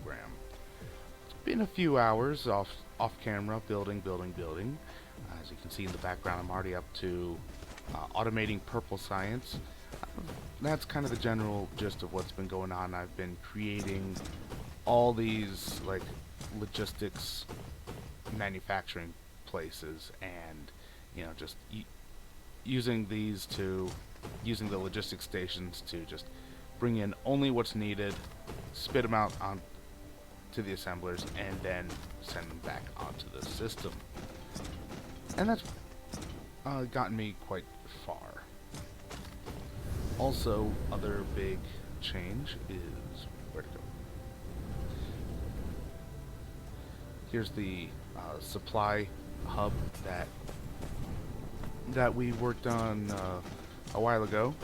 program. It's been a few hours off camera, building. As you can see in the background, I'm already up to automating purple science. That's kind of the general gist of what's been going on. I've been creating all these like logistics manufacturing places, and just using using the logistics stations to just bring in only what's needed, spit them out on to the assemblers, and then send them back onto the system. And that's gotten me quite far. Also, other big change is where to go. Here's the supply hub that we worked on a while ago,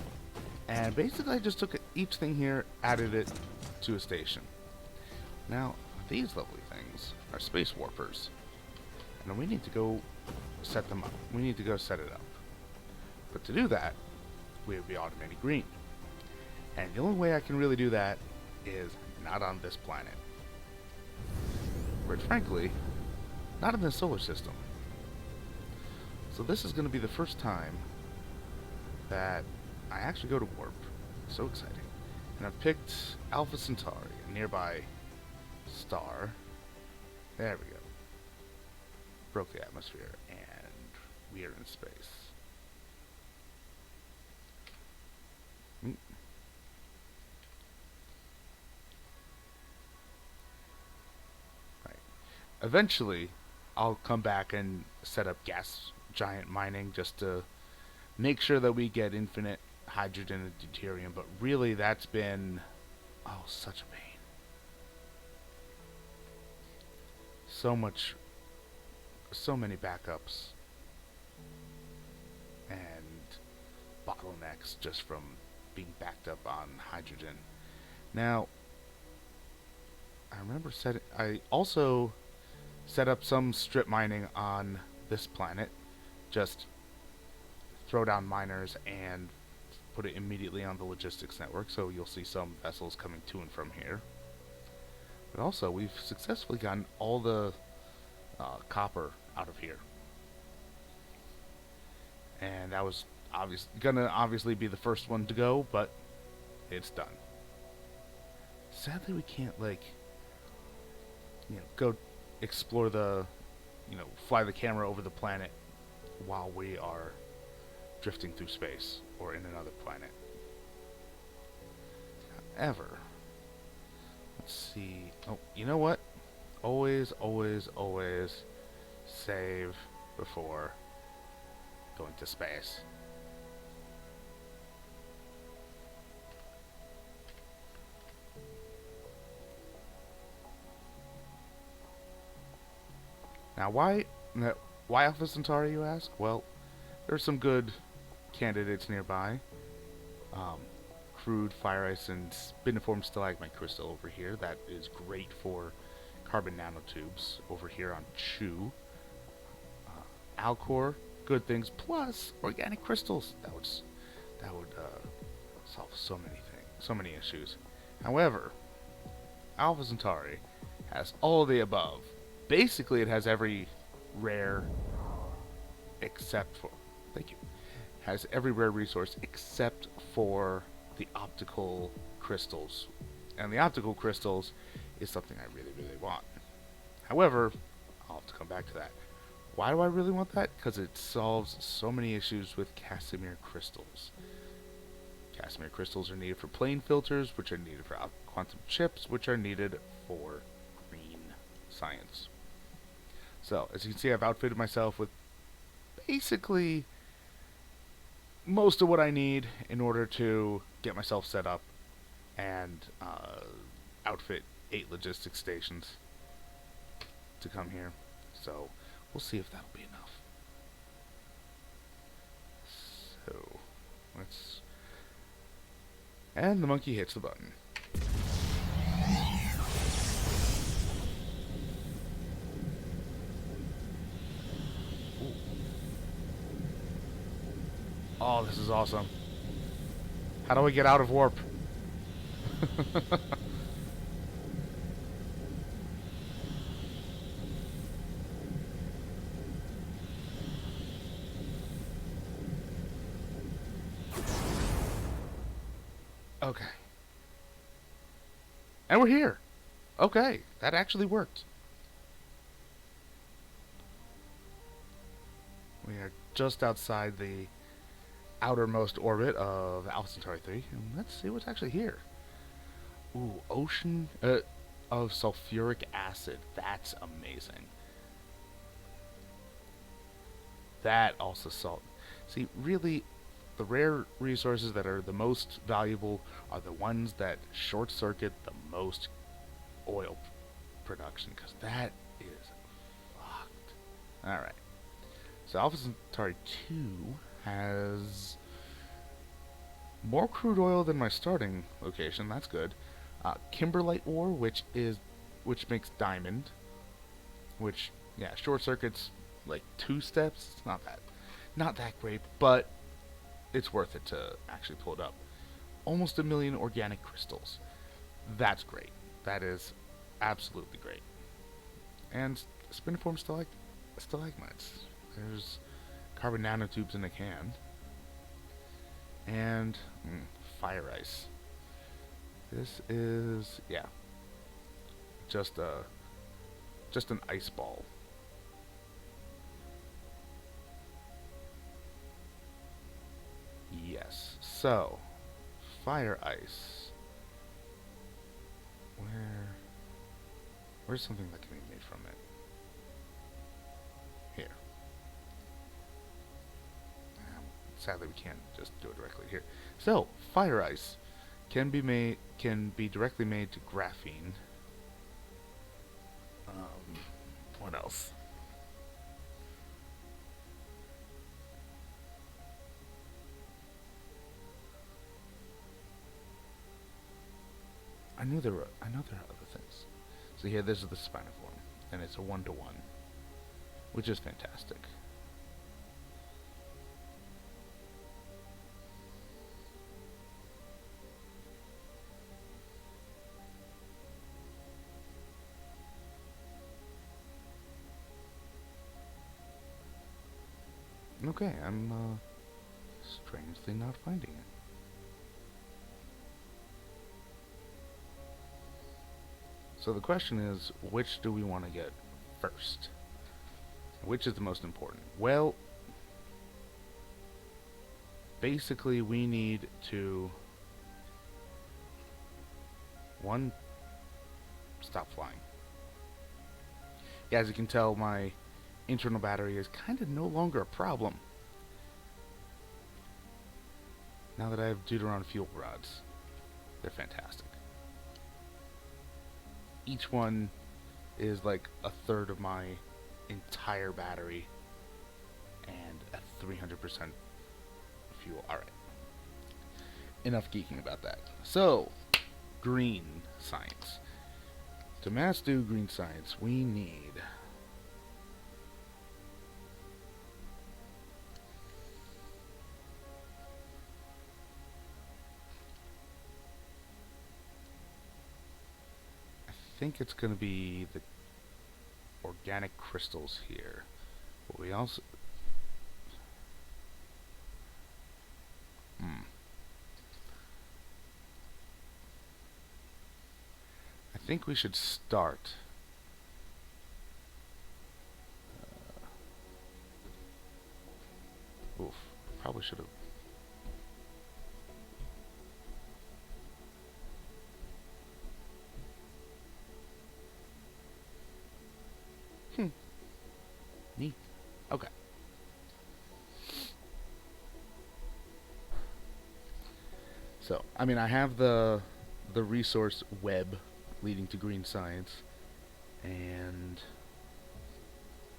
and basically I just took each thing here, added it to a station. Now these lovely things are space warpers, and we need to go set them up. We need to go set it up. But to do that, we would be automating green. And the only way I can really do that is not on this planet. Quite frankly, not in the solar system. So this is going to be the first time that I actually go to warp. So exciting. And I've picked Alpha Centauri, a nearby star. There we go. Broke the atmosphere, and we are in space. Right. Eventually, I'll come back and set up gas giant mining just to make sure that we get infinite hydrogen and deuterium, but really that's been such a pain. So many backups and bottlenecks just from being backed up on hydrogen. Now, I also set up some strip mining on this planet. Just throw down miners and put it immediately on the logistics network, so you'll see some vessels coming to and from here. But also, we've successfully gotten all the copper out of here, and that was gonna obviously be the first one to go, but it's done. Sadly, we can't go explore fly the camera over the planet while we are drifting through space or in another planet. However, let's see. Oh, you know what? Always save before going to space. Now, why Alpha Centauri, you ask? Well, there's some good candidates nearby. Crude fire ice and spiniform stalagmite crystal over here. That is great for carbon nanotubes over here on Chu. Alcor, good things, plus organic crystals. That would solve so many issues. However, Alpha Centauri has all of the above. Basically, it has every rare except for has every rare resource except for the optical crystals. And the optical crystals is something I really want. However, I'll have to come back to that. Why do I really want that? Because it solves so many issues with Casimir crystals. Casimir crystals are needed for plane filters, which are needed for quantum chips, which are needed for green science. So, as you can see, I've outfitted myself with basically most of what I need in order to get myself set up and outfit 8 logistics stations to come here. So, we'll see if that'll be enough. So, let's... And the monkey hits the button. Oh, this is awesome. How do I get out of warp? Okay. And we're here. Okay, that actually worked. We are just outside the outermost orbit of Alpha Centauri 3, and let's see what's actually here. Ooh, ocean of sulfuric acid. That's amazing. That also salt. See, really, the rare resources that are the most valuable are the ones that short circuit the most oil production, because that is fucked. Alright. So Alpha Centauri 2 has more crude oil than my starting location. That's good. Kimberlite ore, which makes diamond, which yeah, short circuits like 2 steps. It's not that great, but it's worth it to actually pull it up. Almost 1 million organic crystals. That's great. That is absolutely great. And spiniform stalagmites. There's carbon nanotubes in a can. And fire ice. This is yeah, just an ice ball. Yes. So, fire ice. Where's something that can be made from it? Here. Sadly, we can't just do it directly here. So, fire ice can be directly made to graphene. What else? I know there are other things. So here, this is the spiniform, and it's a 1-to-1, which is fantastic. Okay, I'm strangely not finding it. So the question is, which do we want to get first? Which is the most important? Well, basically we need to one, stop flying. Yeah, as you can tell, my internal battery is kind of no longer a problem now that I have Deuteron fuel rods. They're fantastic. Each one is like a third of my entire battery and at 300% fuel. Alright. Enough geeking about that. So, green science. To mass do green science, we need I think it's going to be the organic crystals here. But we also I think we should start oof, probably should have neat. Okay. So, I mean, I have the resource web leading to green science, and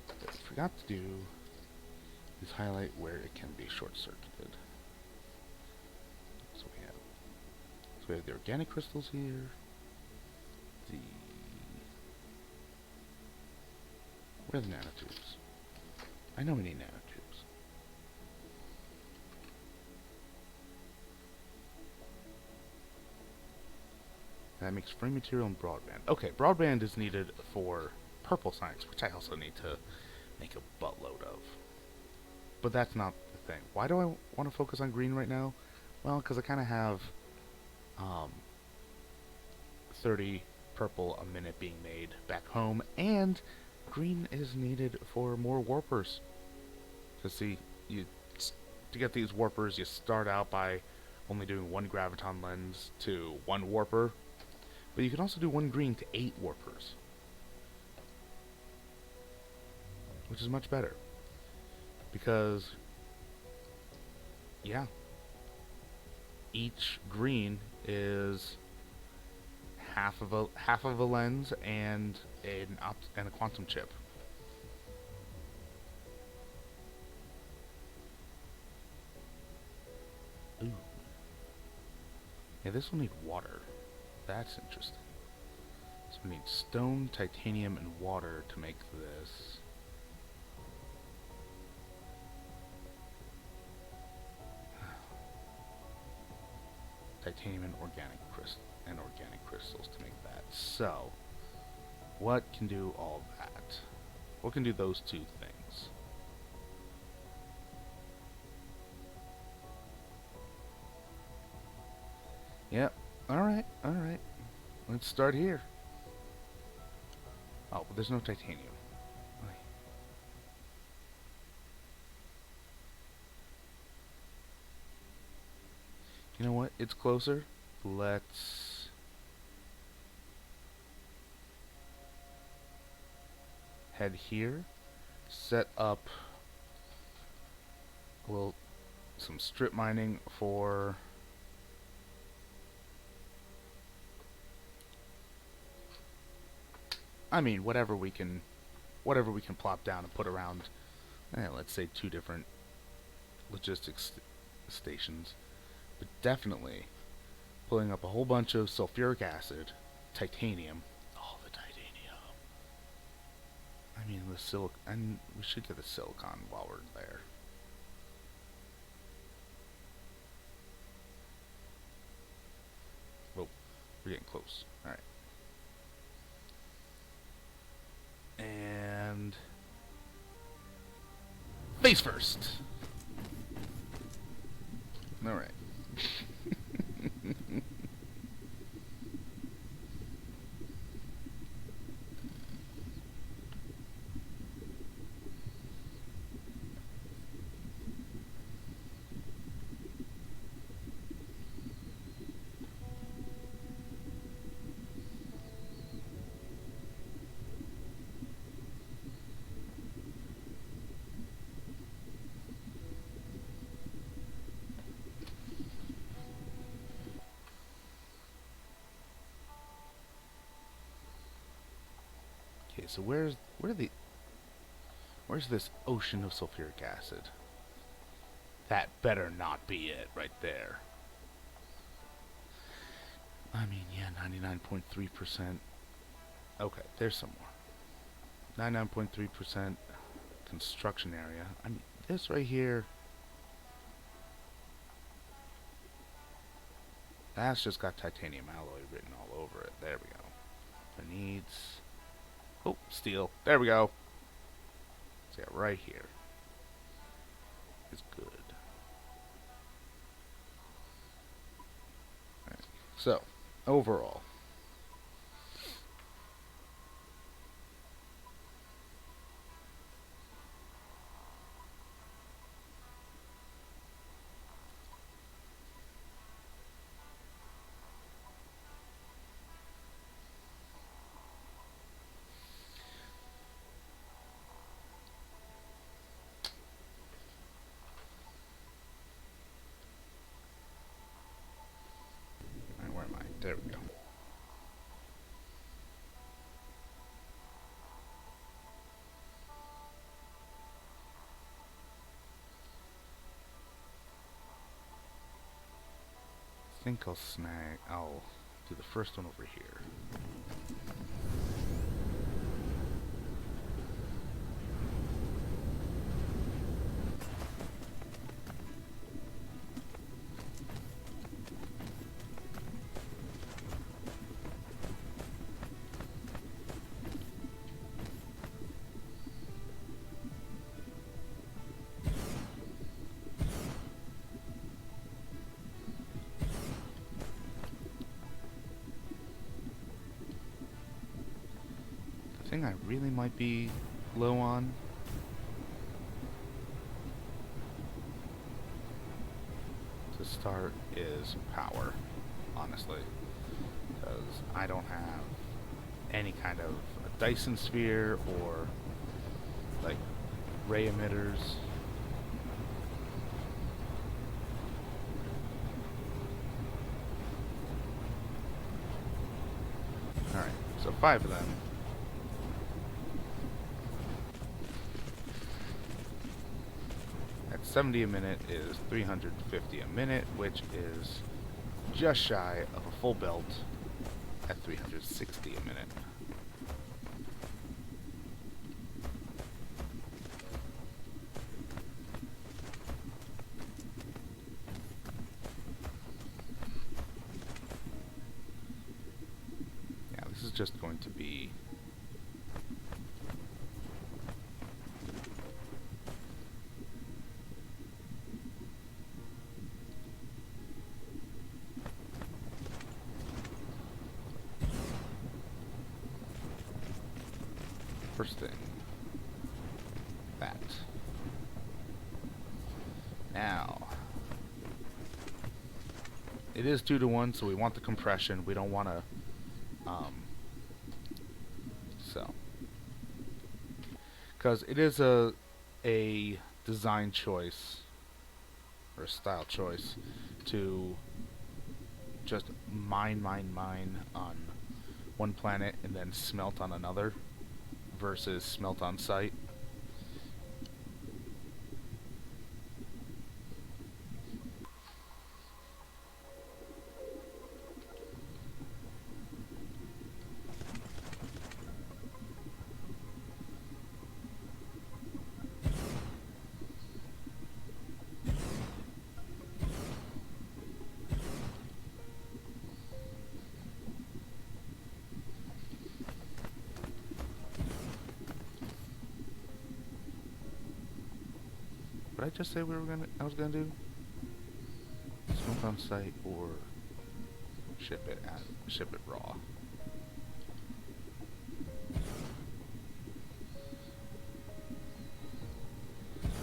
what I forgot to do is highlight where it can be short-circuited. So we have the organic crystals here. The where are the nanotubes? I know we need nanotubes. That makes free material and broadband. Okay, broadband is needed for purple science, which I also need to make a buttload of. But that's not the thing. Why do I want to focus on green right now? Well, because I kind of have um, 30 purple a minute being made back home, and green is needed for more warpers. Because see, to get these warpers, you start out by only doing one graviton lens to one warper, but you can also do one green to 8 warpers, which is much better. Because, yeah, each green is half of a lens and a quantum chip. Ooh. Yeah, this will need water. That's interesting. So we need stone, titanium, and water to make this. Titanium and organic crystals to make that. So, what can do all that? What can do those two things? Yep. Alright, alright. Let's start here. Oh, but there's no titanium. You know what? It's closer. Let's head here. Set up some strip mining for whatever we can plop down and put around, let's say 2 different logistics stations. But definitely pulling up a whole bunch of sulfuric acid, titanium, all the titanium. The silicon, and we should get the silicon while we're there. Oh, we're getting close. Alright. And face first. Alright. Okay, so where's this ocean of sulfuric acid? That better not be it right there. Yeah, 99.3%. Okay, there's some more. 99.3% construction area. This right here, that's just got titanium alloy written all over it. There we go. It needs... Oh, steel. There we go. So yeah, right here is good. Right. So, overall. Where am I? There we go. I think I'll do the first one over here. thing I really might be low on to start is power, honestly, because I don't have any kind of a Dyson sphere or like ray emitters. Alright, so 5 of them. At 70 a minute is 350 a minute, which is just shy of a full belt at 360 a minute. Yeah, this is just going to be first thing. That. Now, it is 2 to 1, so we want the compression. We don't want to, because it is a design choice or a style choice to just mine on one planet and then smelt on another versus smelt on site. What did I just say I was gonna do? Smelt on site or ship it raw.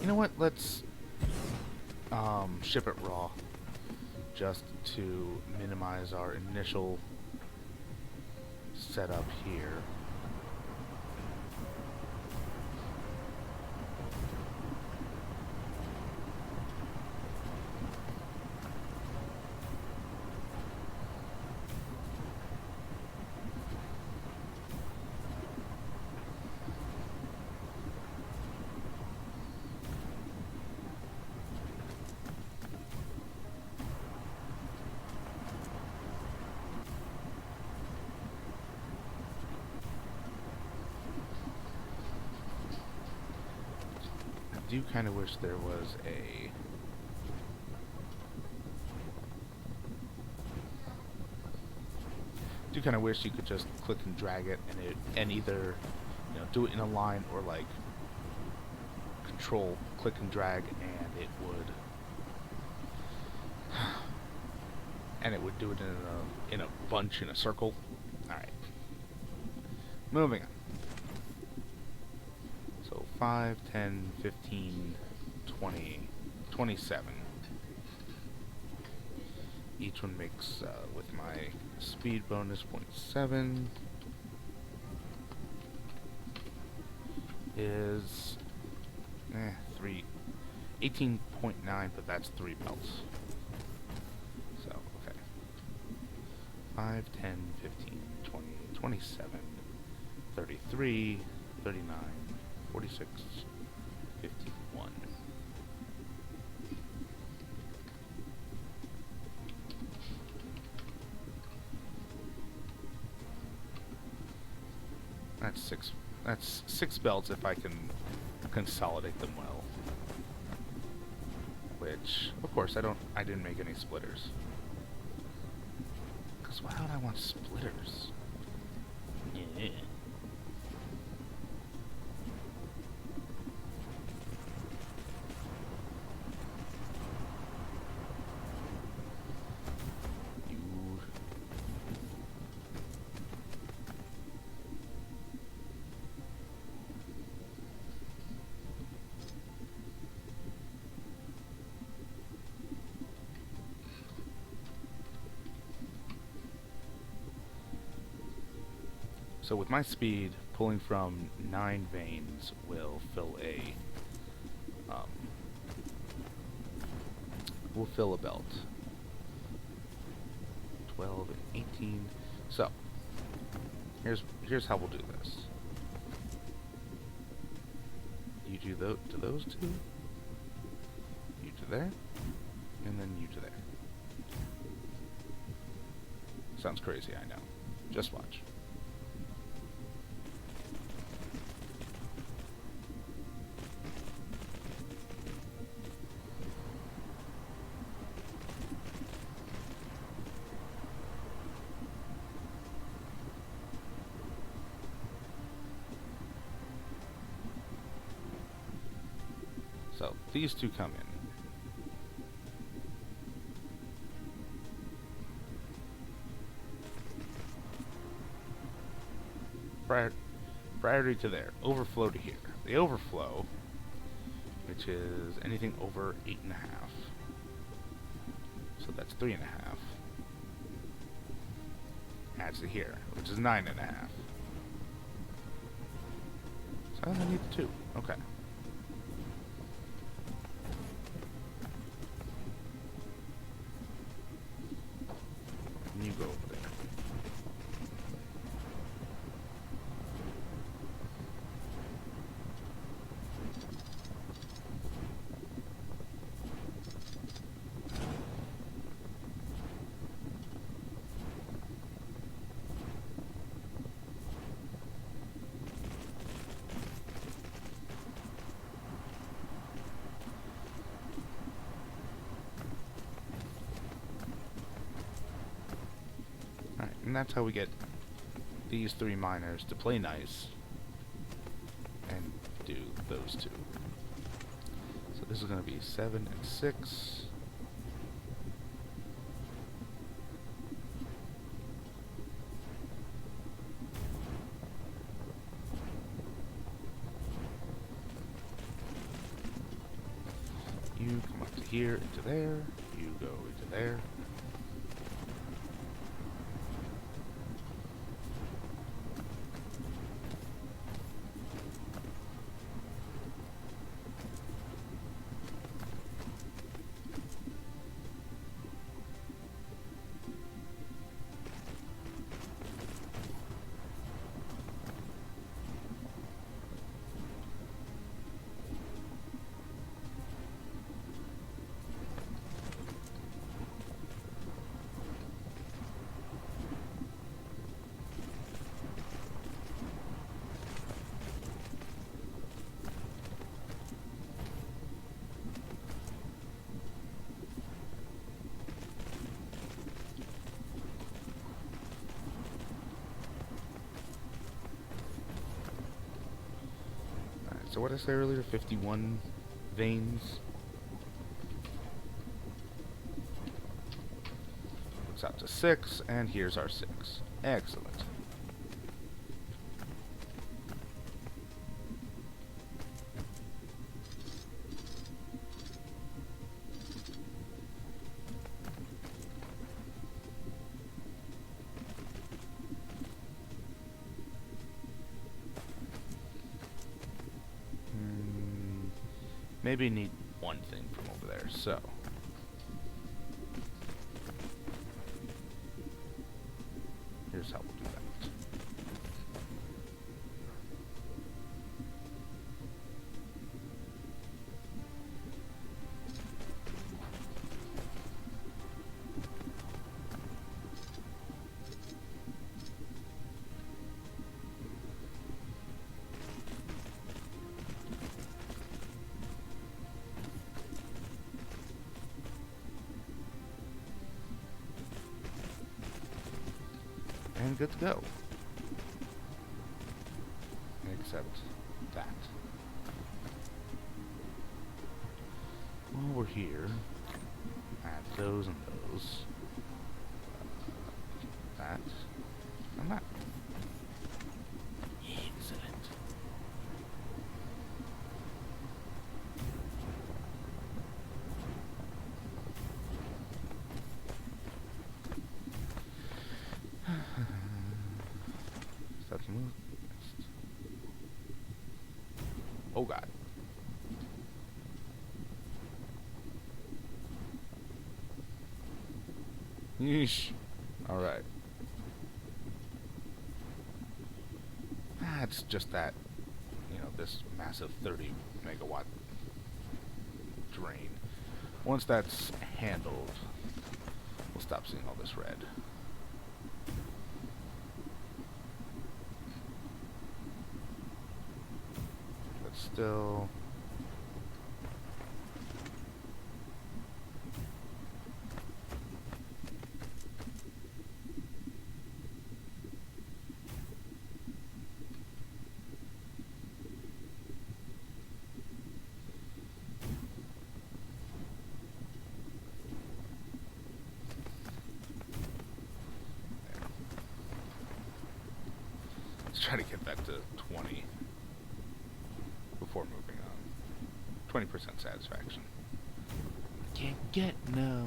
You know what? Let's ship it raw just to minimize our initial setup here. I do kind of wish there was a do kind of wish you could just click and drag it and either do it in a line or like control click and drag and it would do it in a bunch in a circle. All right, moving on. So 5, 10, 15, 20, 27. Each one makes, with my speed bonus, 0.7, is 18.9, but that's 3 belts. So, okay. 5, 10, 15, 20, 27, 33, 39, 46, 51. That's six belts if I can consolidate them well. Which, of course, I didn't make any splitters. Because why would I want splitters? Yeah. So with my speed, pulling from 9 veins will fill a belt. 12 and 18. So here's how we'll do this. You do to those two. You to there, and then you to there. Sounds crazy, I know. Just watch. So these two come in. Priority to there. Overflow to here. The overflow, which is anything over 8.5. So that's 3.5. Adds to here, which is 9.5. So I only need 2. Okay. And you go over there. Alright, and that's how we get these 3 miners to play nice and do those 2. So this is going to be 7 and 6. You come up to here, into there. You go into there. So what did I say earlier? 51 veins. Looks out to 6, and here's our 6. Excellent. Maybe need one thing from over there, so. Here's how we'll do that. And good to go. Except that. While we're here, add those and those. That. And that. Excellent. Start to move. Oh god. Yeesh. Alright. It's just that, this massive 30 megawatt drain. Once that's handled, we'll stop seeing all this red. But still... try to get that to 20 before moving on. 20% satisfaction. Can't get no.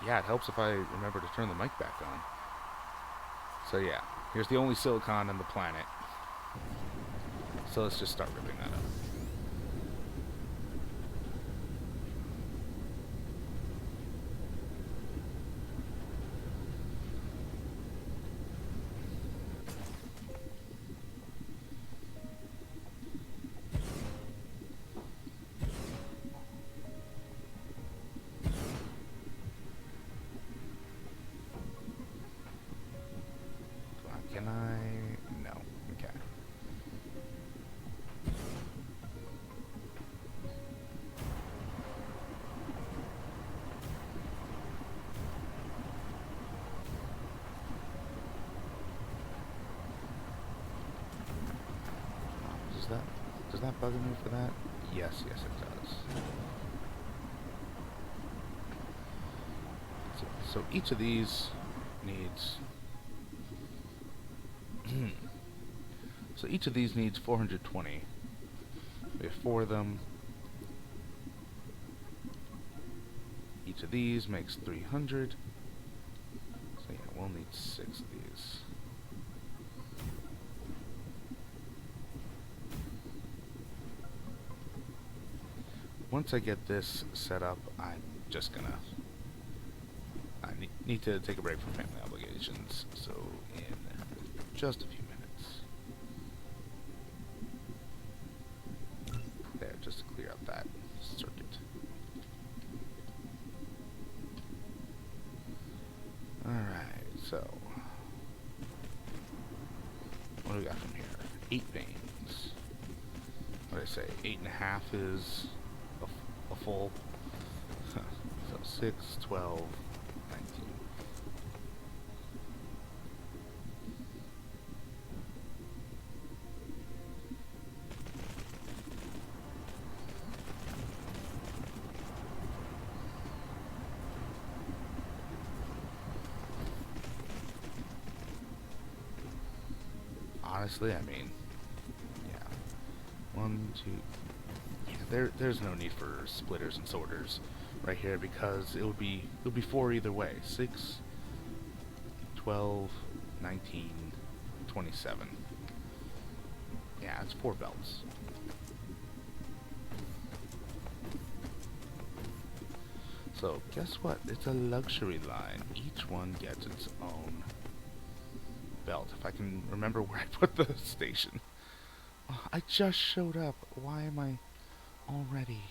Yeah, it helps if I remember to turn the mic back on. So yeah, here's the only silicon on the planet. So let's just start ripping that up. Can I? No. Okay. Does that bug me for that? Yes, it does. So each of these needs... So each of these needs 420. We have 4 of them. Each of these makes 300. So yeah, we'll need 6 of these. Once I get this set up, I'm just gonna... I need to take a break from family obligations, so in just a few minutes. There, just to clear up that circuit. Alright, so... what do we got from here? 8 veins. What did I say? 8.5 is a full. So 6, 12, 19. Honestly, I mean, yeah. 1, 2, yeah, there's no need for splitters and sorters right here because it would be 4 either way. 6, 12, 19, 27. Yeah, it's 4 belts. So, guess what? It's a luxury line. Each one gets its own belt. If I can remember where I put the station. Oh, I just showed up. Why am I already?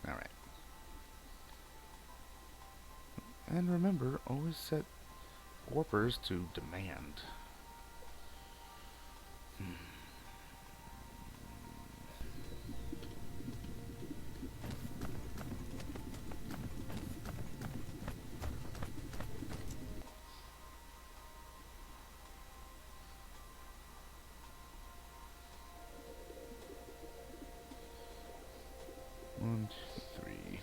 Alright. And remember, always set warpers to demand. One, two, three.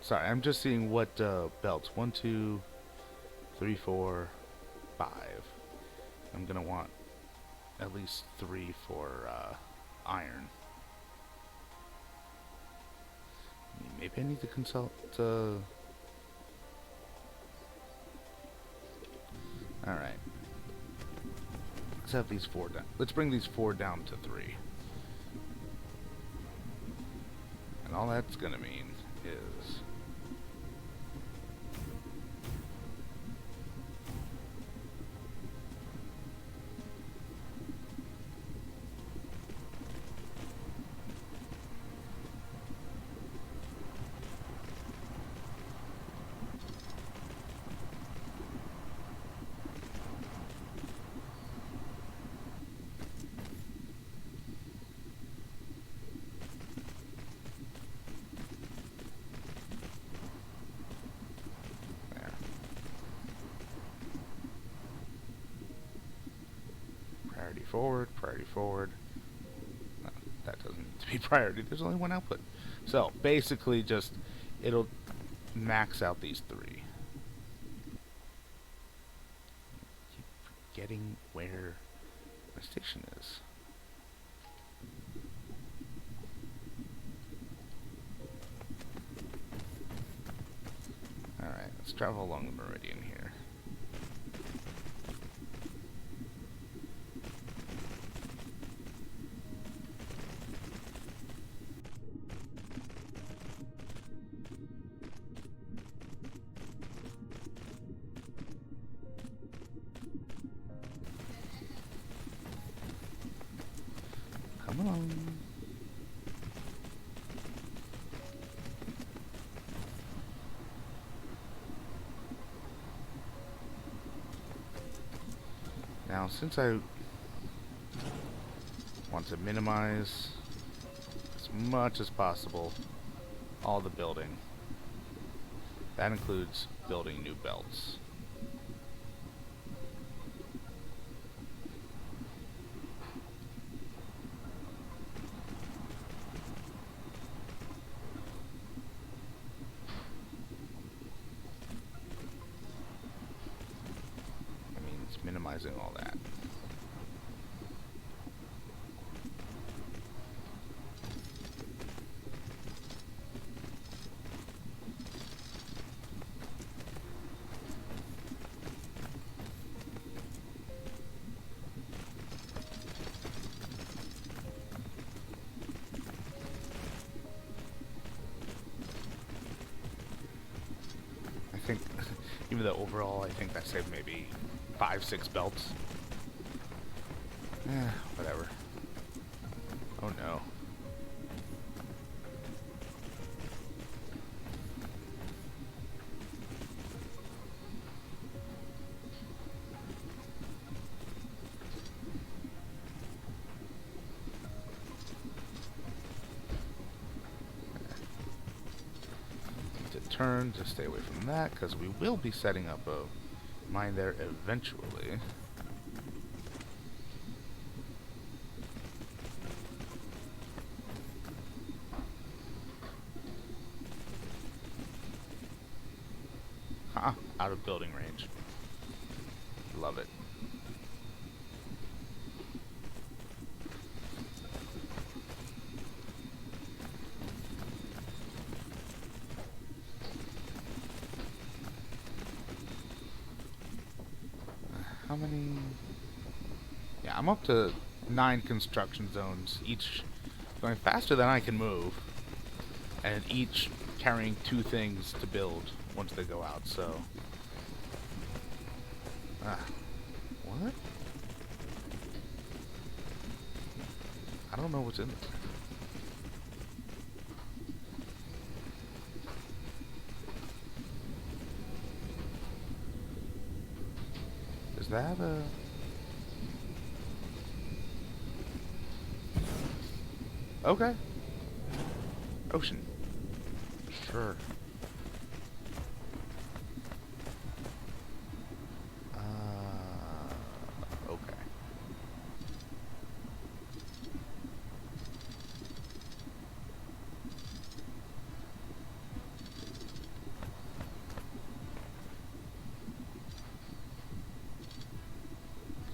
Sorry, I'm just seeing what belts. 1, 2, 3, 4, 5. I'm gonna want at least 3 for iron. Maybe I need to consult. All right. Let's have these 4 down. Let's bring these 4 down to 3. And all that's gonna mean is priority forward. That doesn't need to be priority. There's only one output. So basically just it'll max out these 3. Keep forgetting where my station is. Alright, let's travel along the meridian here. Come along. Now, since I want to minimize as much as possible all the building, that includes building new belts. Minimizing all that. I think, even though overall I think that saved maybe 5, 6 belts. Whatever. Oh no. Need to turn, just stay away from that, because we will be setting up a mine there eventually. Ha! Out of building range. Love it. How many? Yeah, I'm up to 9 construction zones, each going faster than I can move, and each carrying 2 things to build once they go out, so... what? I don't know what's in there. Is that a... okay. Ocean. Sure. Okay.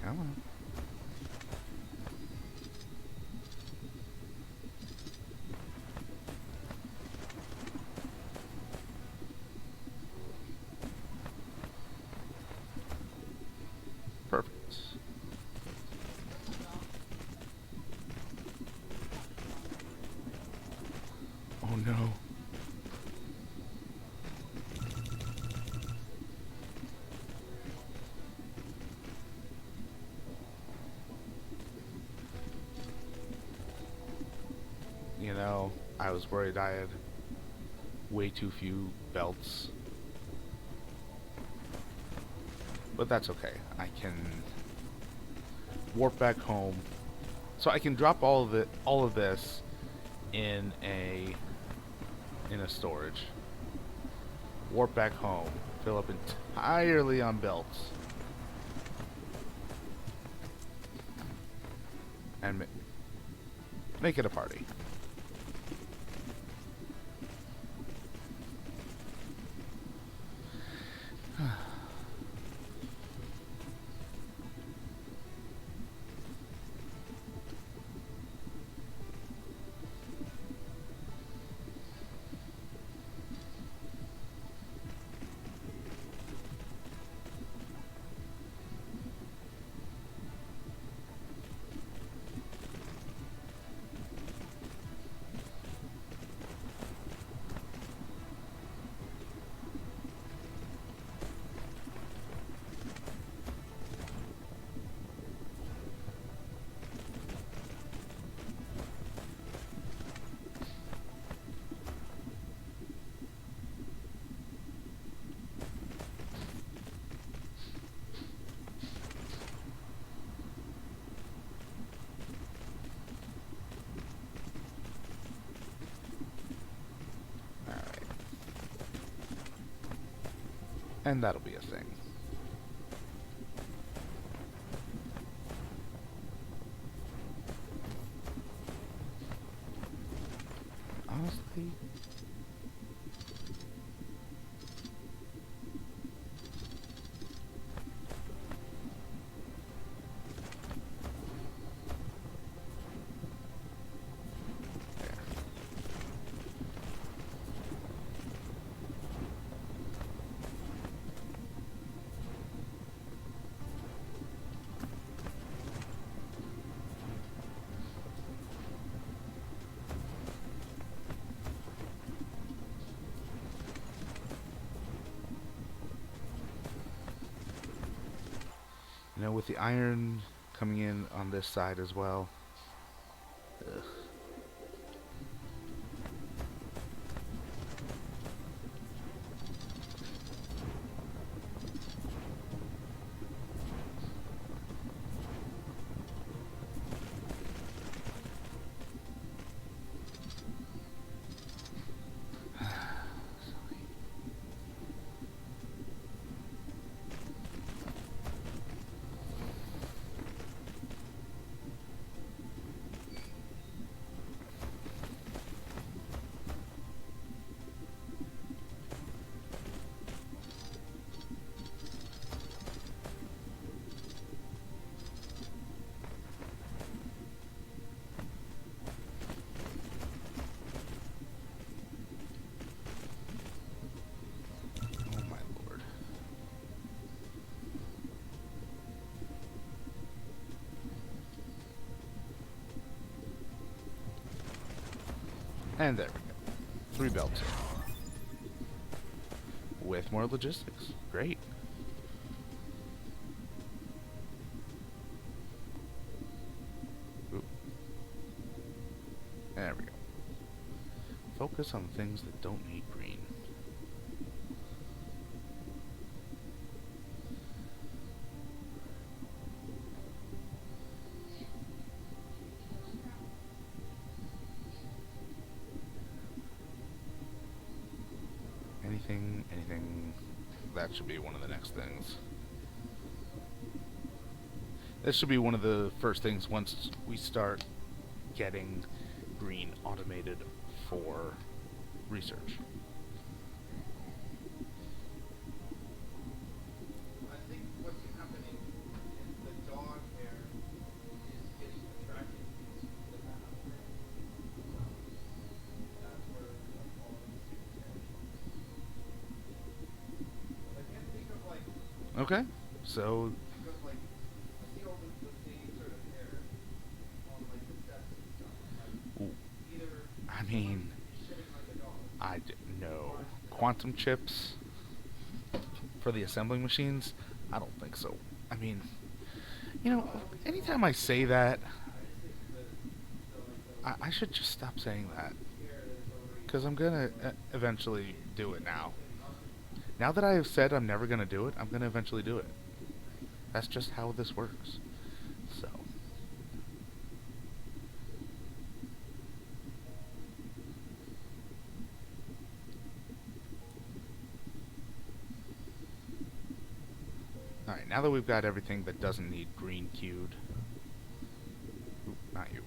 Come on. Perfect. Oh no. You know, I was worried I had way too few belts. But that's okay. I can warp back home. So I can drop all of this in a storage. Warp back home. Fill up entirely on belts. And make it a party. And that'll be a thing. Honestly... You know, with the iron coming in on this side as well. Ugh. And there we go. 3 belts in. With more logistics. Great. Oop. There we go. Focus on things that don't need green. Anything, that should be one of the next things. This should be one of the first things once we start getting green automated for research. I think what's happening is the dog hair is getting attracted to the bath. That's where all of the students are. I can't think of like Okay, so because like I see all the same sort of hair on like the steps and stuff. Like either I mean, shitting like a dog. I no quantum chips for the assembling machines. I don't think so. I mean, you know, anytime I say that, I should just stop saying that because I'm gonna eventually do it now. Now that I have said I'm never gonna do it, I'm gonna eventually do it. That's just how this works. So. Alright, now that we've got everything that doesn't need green queued. Oop, not you.